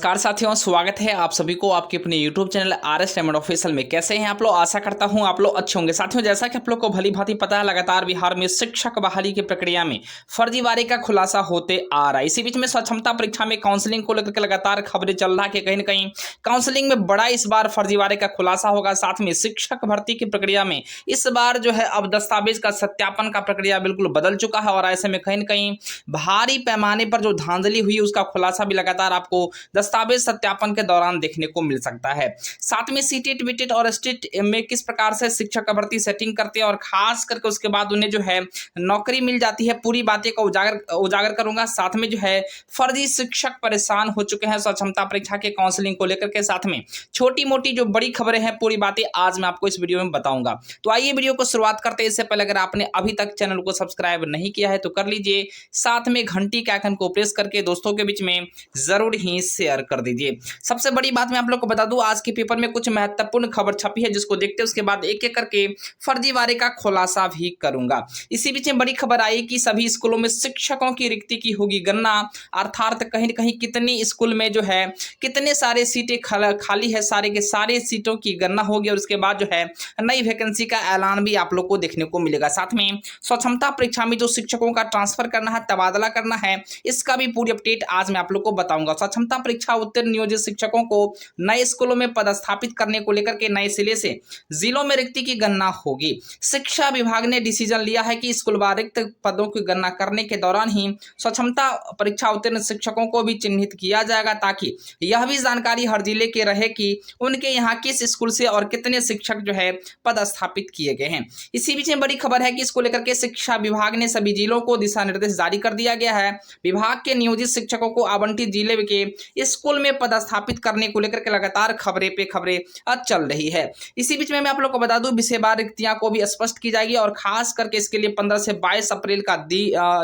नमस्कार साथियों, स्वागत है आप सभी को आपके अपने YouTube channel RS diamond official में। कैसे हैं आप लोग? आशा करता हूं आप लोग अच्छे होंगे। साथियों, जैसा कि आप लोग को भली भांति पता है, लगातार बिहार में शिक्षक बहाली की प्रक्रिया में फर्जीवाड़े का खुलासा होते आ रहा है। इसी बीच में स्वच्छता परीक्षा में काउंसलिंग को लेकर के लगातार खबरें चल रहा है कि कहीं ना कहीं काउंसलिंग में बड़ा इस बार फर्जीवाड़े का खुलासा होगा। साथ में शिक्षक भर्ती की प्रक्रिया में इस बार जो है अब दस्तावेज का सत्यापन का प्रक्रिया बिल्कुल बदल चुका है और ऐसे में कहीं ना कहीं भारी पैमाने पर जो धांधली हुई उसका खुलासा भी लगातार आपको दस्तावेज सत्यापन के दौरान देखने को मिल सकता है। साथ में सीटेट विटेट और स्टेट में किस प्रकार से शिक्षक भर्ती सेटिंग करते हैं और खास करके उसके बाद उन्हें जो है नौकरी मिल जाती है, पूरी बातें को उजागर करूंगा। साथ में जो है फर्जी शिक्षक परेशान हो चुके हैं स्वच्छता परीक्षा के काउंसलिंग को लेकर के। साथ में छोटी मोटी जो बड़ी खबरें हैं, पूरी बातें आज मैं आपको इस वीडियो में बताऊंगा। तो आइए वीडियो को शुरुआत करते हैं। इससे पहले अगर आपने अभी तक चैनल को सब्सक्राइब नहीं किया है तो कर लीजिए, साथ में घंटी के आइकन को प्रेस करके दोस्तों के बीच में जरूर ही शेयर कर दीजिए। सबसे बड़ी बात मैं आप लोग को बता दूं, आज के पेपर में कुछ महत्वपूर्ण खबर छपी है जिसको देखते हैं उसके बाद एक एक करके फर्जीवाड़े का खुलासा भी करूंगा। इसी बीच में बड़ी खबर आई कि सभी स्कूलों में शिक्षकों की रिक्ति की होगी गणना, अर्थात कहीं न कहीं कितने स्कूल में जो है कितने सारे सीटें खाली है, सारे के सारे सीटों की गणना होगी और उसके बाद जो है नई वैकेंसी का ऐलान भी आप लोग को देखने को मिलेगा। साथ में स्वच्छता परीक्षा में जो शिक्षकों का ट्रांसफर करना है, तबादला करना है, इसका भी पूरी अपडेट आज मैं आप लोग को बताऊंगा। स्वच्छता परीक्षा उत्तीर्ण नियोजित शिक्षकों को नए स्कूलों में पदस्थापित करने को लेकर के नए सिले से जिलों में रिक्ति की गणना होगी। शिक्षा विभाग ने डिसीजन लिया है कि स्कूलवार रिक्त पदों की गणना करने के दौरान ही स्वच्छता परीक्षा उत्तीर्ण शिक्षकों को भी चिन्हित किया जाएगा, ताकि यह भी जानकारी हर जिले के रहे कि उनके यहाँ किस स्कूल से और कितने शिक्षक जो है पदस्थापित किए गए हैं। इसी बीच में बड़ी खबर है कि इसको लेकर के शिक्षा विभाग ने सभी जिलों को दिशा निर्देश जारी कर दिया गया है। विभाग के नियोजित शिक्षकों को आवंटित जिले के स्कूल में पदस्थापित करने को लेकर के लगातार खबरें पे खबरें चल रही है। इसी बीच में मैं आप लोग को बता दूं, विषयवार रिक्तियां को भी स्पष्ट की जाएगी और खास करके इसके लिए 15 से 22 अप्रैल का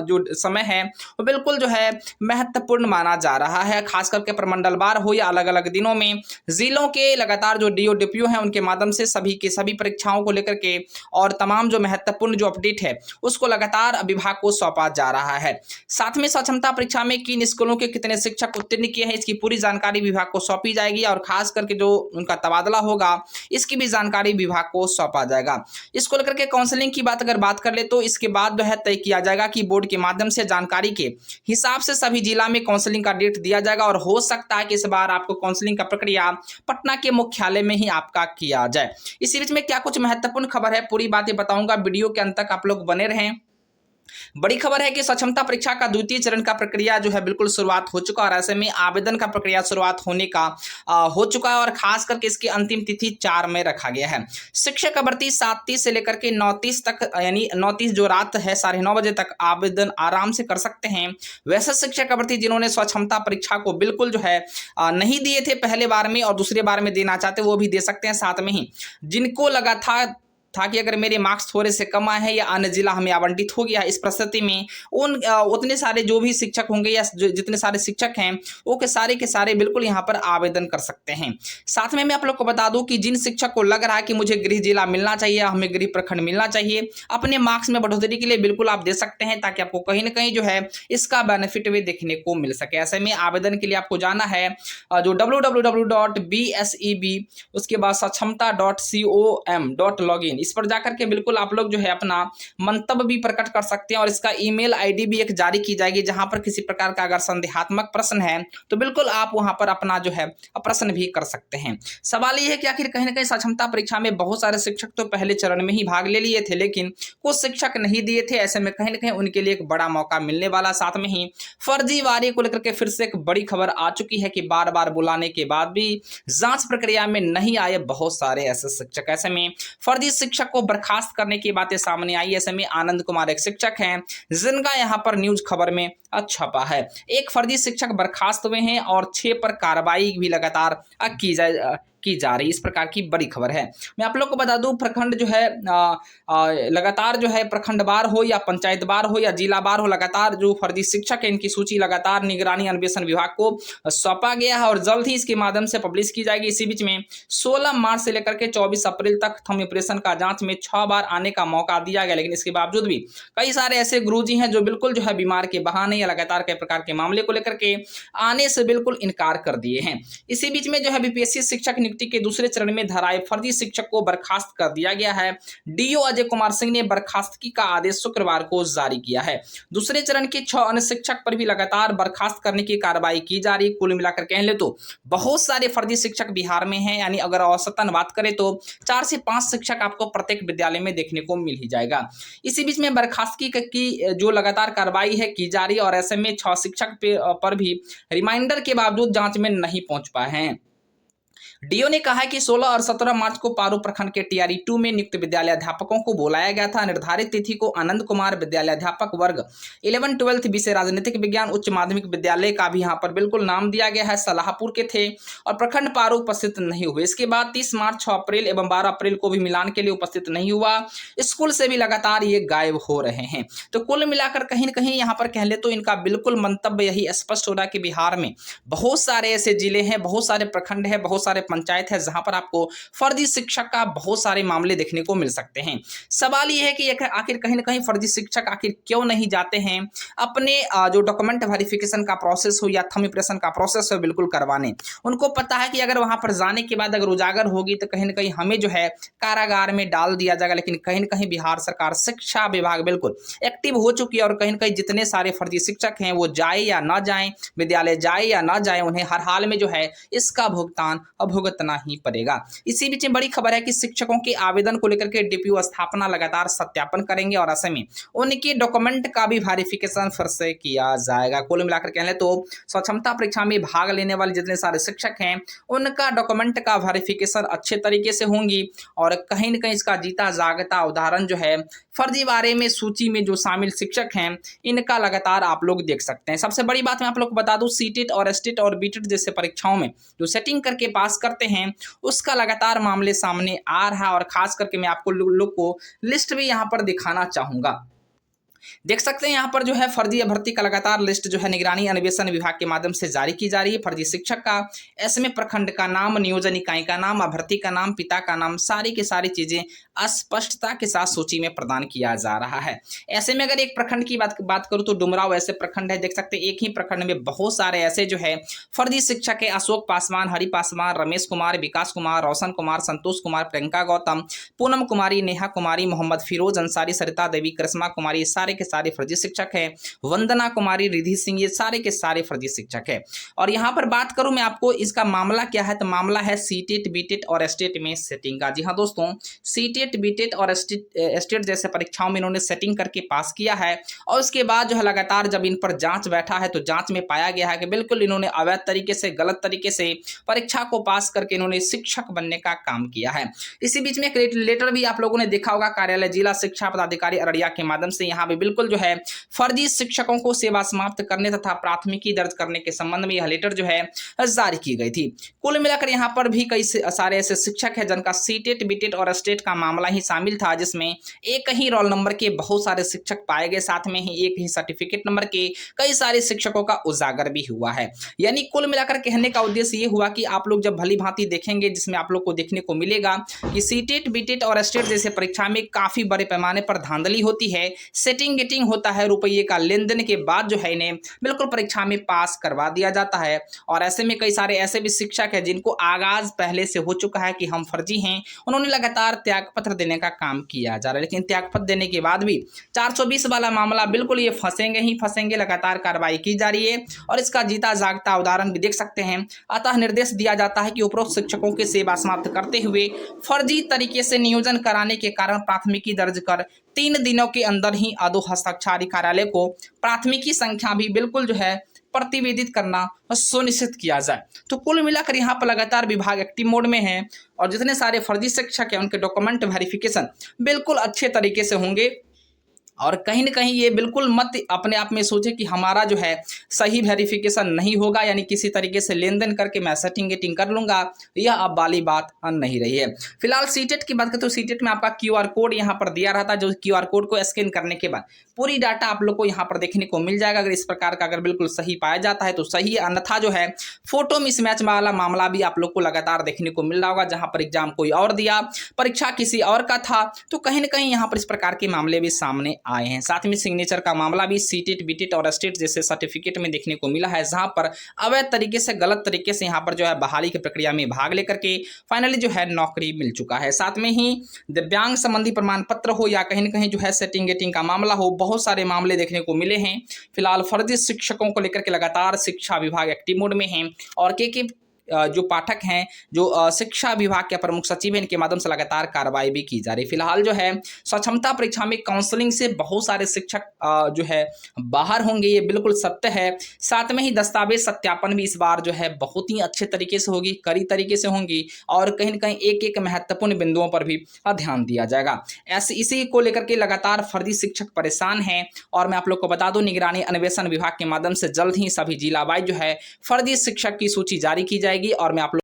जो समय है वो बिल्कुल जो है महत्वपूर्ण माना जा रहा है। खास करके प्रमंडलवार हो या अलग अलग दिनों में जिलों के लगातार जो डीओ डीपीओ है उनके माध्यम से सभी के सभी परीक्षाओं को लेकर के और तमाम जो महत्वपूर्ण जो अपडेट है उसको लगातार विभाग को सौंपा जा रहा है। साथ में स्वच्छता परीक्षा में किन स्कूलों के कितने शिक्षक उत्तीर्ण किए हैं इसकी पूरी जानकारी विभाग को सौंपी जाएगी और खास करके जो उनका तबादला होगा इसकी भी जानकारी विभाग को सौंपा जाएगा। इसको लेकर के काउंसलिंग की बात अगर बात कर ले तो इसके बाद जो है तय किया जाएगा कि बोर्ड के माध्यम से जानकारी के हिसाब से सभी जिला में काउंसलिंग का डेट दिया जाएगा और हो सकता है कि इस बार आपको काउंसलिंग का प्रक्रिया पटना के मुख्यालय में ही आपका किया जाए। इसी बीच में क्या कुछ महत्वपूर्ण खबर है, पूरी बातें बताऊंगा। वीडियो के अंत तक आप लोग बने रहें। बड़ी खबर है कि स्वच्छता परीक्षा का द्वितीय चरण का प्रक्रिया जो है बिल्कुल शुरुआत हो चुका और ऐसे में आवेदन का प्रक्रिया शुरुआत होने का हो चुका है और खास करके इसकी अंतिम तिथि 4 में रखा गया है। शिक्षक भर्ती 7:30 से लेकर के 9:30 तक, यानी 9:30 जो रात है 9:30 बजे तक आवेदन आराम से कर सकते हैं। वैसे शिक्षक भर्ती जिन्होंने स्वच्छता परीक्षा को बिल्कुल जो है नहीं दिए थे पहले बार में और दूसरे बार में देना चाहते वो भी दे सकते हैं। साथ में ही जिनको लगा था कि अगर मेरे मार्क्स थोड़े से कम आए हैं या अन्य जिला हमें आवंटित हो गया, इस परिस्थिति में उतने सारे जो भी शिक्षक होंगे या जितने सारे शिक्षक हैं वो के सारे बिल्कुल यहाँ पर आवेदन कर सकते हैं। साथ में मैं आप लोग को बता दूं कि जिन शिक्षक को लग रहा है कि मुझे गृह जिला मिलना चाहिए, हमें गृह प्रखंड मिलना चाहिए, अपने मार्क्स में बढ़ोतरी के लिए बिल्कुल आप दे सकते हैं ताकि आपको कहीं ना कहीं जो है इसका बेनिफिट भी देखने को मिल सके। ऐसे में आवेदन के लिए आपको जाना है जो www.bseb उसके बाद सक्षमता.com.login इस पर जाकर के बिल्कुल आप लोग जो है अपना मंतव्य भी प्रकट कर सकते हैं और इसका ईमेल आईडी भी एक जारी की जाएगी जहां पर किसी प्रकार का अगर संदेहात्मक प्रश्न है तो बिल्कुल आप वहां पर अपना जो है प्रश्न भी कर सकते हैं। सवाल ये है कि आखिर कहीं ना कहीं स्वच्छता परीक्षा में बहुत सारे शिक्षक तो पहले चरण में ही भाग ले लिए थे लेकिन कुछ शिक्षक नहीं दिए थे। ऐसे में कहीं ना कहीं उनके लिए एक बड़ा मौका मिलने वाला। साथ में ही फर्जीवाड़े को लेकर के फिर से एक बड़ी खबर आ चुकी है कि बार बार बुलाने के बाद भी जांच प्रक्रिया में नहीं आए बहुत सारे ऐसे शिक्षक। ऐसे में फर्जी शिक्षक को बर्खास्त करने की बातें सामने आई। ऐसे में आनंद कुमार एक शिक्षक हैं जिनका यहां पर न्यूज खबर में छपा है। एक फर्जी शिक्षक बर्खास्त हुए हैं और 6 पर कार्रवाई भी लगातार की जा रही, इस प्रकार की बड़ी खबर है। मैं आप लोग को बता दूं, प्रखंड जो है लगातार जो है प्रखंड बार हो या पंचायत बार हो या जिला बार हो, लगातार जो फर्जी शिक्षक है इनकी सूची लगातार निगरानी अन्वेषण विभाग को सौंपा गया है और जल्द ही इसके माध्यम से पब्लिश की जाएगी। इसी बीच में 16 मार्च से लेकर के 24 अप्रैल तक थंब इंप्रेशन का जांच में 6 बार आने का मौका दिया गया, लेकिन इसके बावजूद भी कई सारे ऐसे गुरुजी हैं जो बिल्कुल जो है बीमार के बहाने या लगातार कई प्रकार के मामले को लेकर के आने से बिल्कुल इनकार कर दिए हैं। इसी बीच में जो है बीपीएससी शिक्षक नियुक्ति के दूसरे चरण में धराए फर्जी शिक्षक को बर्खास्त कर दिया गया है। डीओ अजय कुमार सिंह ने बर्खास्तगी का आदेश शुक्रवार को जारी किया है। दूसरे चरण के 6 अन्य शिक्षक पर भी लगातार बर्खास्त करने की कार्रवाई की जा रही। कुल मिलाकर कह ले तो बहुत सारे फर्जी शिक्षक बिहार में हैं, यानी अगर औसतन बात करें तो 4 से 5 शिक्षक आपको प्रत्येक विद्यालय में देखने को मिल ही जाएगा। इसी बीच में बर्खास्तगी की जो लगातार कार्रवाई है की जा रही है और ऐसे में 6 शिक्षक पर भी रिमाइंडर के बावजूद जांच में नहीं पहुंच पाए हैं। डीओ ने कहा कि 16 और 17 मार्च को पारू प्रखंड के टीआरई 2 में नियुक्त विद्यालय अध्यापकों को बुलाया गया था। निर्धारित तिथि को आनंद कुमार विद्यालय अध्यापक वर्ग 11-12 विषय राजनीतिक विज्ञान उच्च माध्यमिक विद्यालय का भी यहां पर बिल्कुल नाम दिया गया है, सलाहपुर के थे और प्रखंड पारू उपस्थित नहीं हुए। इसके बाद 30 मार्च 6 अप्रैल एवं 12 अप्रैल को भी मिलान के लिए उपस्थित नहीं हुआ। स्कूल से भी लगातार ये गायब हो रहे हैं। तो कुल मिलाकर कहीं न कहीं यहाँ पर कह ले तो इनका बिल्कुल मंतव्य यही स्पष्ट हो रहा है कि बिहार में बहुत सारे ऐसे जिले हैं, बहुत सारे प्रखंड है, बहुत सारे पंचायत है जहां पर आपको फर्जी शिक्षक का बहुत सारे मामले देखने को मिल सकते हैं। सवाल यह है कि आखिर कहीं ना कहीं फर्जी शिक्षक आखिर क्यों नहीं जाते हैं अपने जो डॉक्यूमेंट वेरिफिकेशन का प्रोसेस हो या थंब इंप्रेशन का प्रोसेस हो बिल्कुल करवाने। उनको पता है कि अगर वहां पर जाने के बाद अगर उजागर होगी तो कहीं ना कहीं हमें जो है कारागार में डाल दिया जाएगा। लेकिन कहीं ना कहीं बिहार सरकार शिक्षा विभाग बिल्कुल एक्टिव हो चुकी है और कहीं ना कहीं जितने सारे फर्जी शिक्षक हैं वो जाए या ना जाए, विद्यालय जाए या ना जाए, उन्हें हर हाल में जो है इसका भुगतान भुगतना ही पड़ेगा। इसी बीच में बड़ी खबर है कि शिक्षकों के आवेदन को लेकर के डीपीओ स्थापना लगातार सत्यापन करेंगे और ऐसे में उनके डॉक्यूमेंट का भी वेरिफिकेशन फिर से किया जाएगा। कुल मिलाकर कह लें तो स्वक्षमता परीक्षा में भाग लेने वाले जितने सारे शिक्षक हैं उनका डॉक्यूमेंट का वेरिफिकेशन अच्छे तरीके से होंगी और कहीं न कहीं इसका जीता जागता उदाहरण जो है फर्जीवाड़े में सूची में जो शामिल शिक्षक हैं इनका लगातार आप लोग देख सकते हैं। सबसे बड़ी बात मैं आप लोग को बता दूं, सीटेट और एसटेट और बीटेट जैसे परीक्षाओं में जो सेटिंग करके पास करते हैं उसका लगातार मामले सामने आ रहा है और खास करके मैं आपको लोग को लिस्ट भी यहाँ पर दिखाना चाहूंगा। देख सकते हैं यहाँ पर जो है फर्जी भर्ती का लगातार लिस्ट जो है निगरानी अन्वेषण विभाग के माध्यम से जारी की जा रही है। फर्जी शिक्षक का इसमें प्रखंड का नाम, नियोजन इकाई का नाम, अभ्यर्थी का नाम, पिता का नाम, सारी की सारी चीजें स्पष्टता के साथ सूची में प्रदान किया जा रहा है। ऐसे में अगर एक प्रखंड की बात करूं तो डुमराव ऐसे प्रखंड है। देख सकते हैं एक ही प्रखंड में बहुत सारे ऐसे जो है फर्जी शिक्षक है। अशोक पासवान, हरि पासवान, रमेश कुमार, विकास कुमार, रोशन कुमार, संतोष कुमार, प्रियंका गौतम, पूनम कुमारी, नेहा कुमारी, मोहम्मद फिरोज अंसारी, सरिता देवी, करिश्मा कुमारी, सारे के सारे फर्जी शिक्षक है। वंदना कुमारी, रिधि सिंह, ये सारे के सारे फर्जी शिक्षक है। और यहाँ पर बात करूं मैं आपको इसका मामला क्या है तो मामला है सीटेट, बीटेट और एसटेट में सेटिंग का। जी हाँ दोस्तों, सीटेट, बीटेट और एसटेट जैसे परीक्षाओं में इन्होंने सेटिंग करके पास किया है और उसके बाद जो है लगातार जब इन पर जांच बैठा है तो जांच में पाया गया है कि बिल्कुल इन्होंने अवैध तरीके से, गलत तरीके से परीक्षा को पास करके इन्होंने शिक्षक बनने का काम किया है। इसी बीच में एक लेटर भी आप लोगों ने देखा होगा कार्यालय जिला शिक्षा पदाधिकारी अररिया के माध्यम से यहाँ पे बिल्कुल जो है फर्जी शिक्षकों को सेवा समाप्त करने तथा प्राथमिकी दर्ज करने के संबंध में यह लेटर जो है जारी की गई थी। कुल मिलाकर यहाँ पर भी कई सारे ऐसे शिक्षक हैं जिनका सीटेट, बीटेट और एसटेट का मामला ही शामिल था, जिसमें एक ही रोल नंबर के बहुत सारे शिक्षक पाए गए, साथ में ही एक ही सर्टिफिकेट नंबर के कई सारे शिक्षकों का उजागर भी हुआ है। यानी कुल मिलाकर कहने का उद्देश्य ये हुआ कि आप लोग जब भली भांति देखेंगे जिसमें आप लोग को देखने को मिलेगा कि सीटेट, बीटेट और एसटेट जैसे परीक्षा में काफी बड़े पैमाने पर धांधली होती है, सेटिंग गेटिंग होता है, रुपये का लेन देन के बाद जो है इन्हें बिल्कुल परीक्षा में पास करवा दिया जाता है। और ऐसे में कई सारे ऐसे भी शिक्षक हैं जिनको आगाज पहले से हो चुका है कि हम फर्जी हैं, उन्होंने लगातार त्यागपत्र देने का काम किया जा रहा है। लेकिन त्यागपत्र देने के बाद भी 420 वाला मामला बिल्कुल ये फंसेंगे ही फंसेंगे, लगातार कार्रवाई की जा रही है और इसका जीता जागता उदाहरण भी देख सकते हैं। अतः निर्देश दिया जाता है कि उपरोक्त शिक्षकों की सेवा समाप्त करते हुए फर्जी तरीके से नियोजन कराने के कारण प्राथमिकी दर्ज कर 3 दिनों के अंदर ही अधो हस्ताक्षरी कार्यालय को प्राथमिकी संख्या भी बिल्कुल जो है प्रतिवेदित करना सुनिश्चित किया जाए। तो कुल मिलाकर यहाँ पर लगातार विभाग एक्टिव मोड में है और जितने सारे फर्जी शिक्षक हैं उनके डॉक्यूमेंट वेरिफिकेशन बिल्कुल अच्छे तरीके से होंगे। और कहीं न कहीं ये बिल्कुल मत अपने आप में सोचे कि हमारा जो है सही वेरिफिकेशन नहीं होगा, यानी किसी तरीके से लेन देन करके मैं सेटिंग गेटिंग कर लूँगा, यह अब वाली बात नहीं रही है। फिलहाल सीटेट की बात करें तो सीटेट में आपका QR कोड यहाँ पर दिया रहता है, जो QR कोड को स्कैन करने के बाद पूरी डाटा आप लोग को यहाँ पर देखने को मिल जाएगा। अगर इस प्रकार का अगर बिल्कुल सही पाया जाता है तो सही, अन्यथा जो है फोटो मिसमैच वाला मामला भी आप लोग को लगातार देखने को मिल रहा होगा, जहाँ पर एग्जाम कोई और दिया, परीक्षा किसी और का था, तो कहीं ना कहीं यहाँ पर इस प्रकार के मामले भी सामने आए हैं। साथ में सिग्नेचर का मामला भी सीटेट, बीटेट और स्टेट जैसे सर्टिफिकेट में देखने को मिला है, जहां पर अवैध तरीके से, गलत तरीके से यहाँ पर जो है बहाली की प्रक्रिया में भाग लेकर के फाइनली जो है नौकरी मिल चुका है। साथ में ही दिव्यांग संबंधी प्रमाण पत्र हो या कहीं न कहीं जो है सेटिंग गेटिंग का मामला हो, बहुत सारे मामले देखने को मिले हैं। फिलहाल फर्जी शिक्षकों को लेकर के लगातार शिक्षा विभाग एक्टिव मोड में है और के जो पाठक हैं, जो शिक्षा विभाग के प्रमुख सचिव हैं, इनके माध्यम से लगातार कार्रवाई भी की जा रही है। फिलहाल जो है सक्षमता परीक्षा में काउंसलिंग से बहुत सारे शिक्षक जो है बाहर होंगे, ये बिल्कुल सत्य है। साथ में ही दस्तावेज सत्यापन भी इस बार जो है बहुत ही अच्छे तरीके से होगी, कड़ी तरीके से होंगी और कहीं न कहीं एक-एक महत्वपूर्ण बिंदुओं पर भी ध्यान दिया जाएगा। ऐसे इसी को लेकर के लगातार फर्जी शिक्षक परेशान हैं और मैं आप लोग को बता दूं, निगरानी अन्वेषण विभाग के माध्यम से जल्द ही सभी जिला वाइज जो है फर्जी शिक्षक की सूची जारी की जाएगी और मैं आप लोग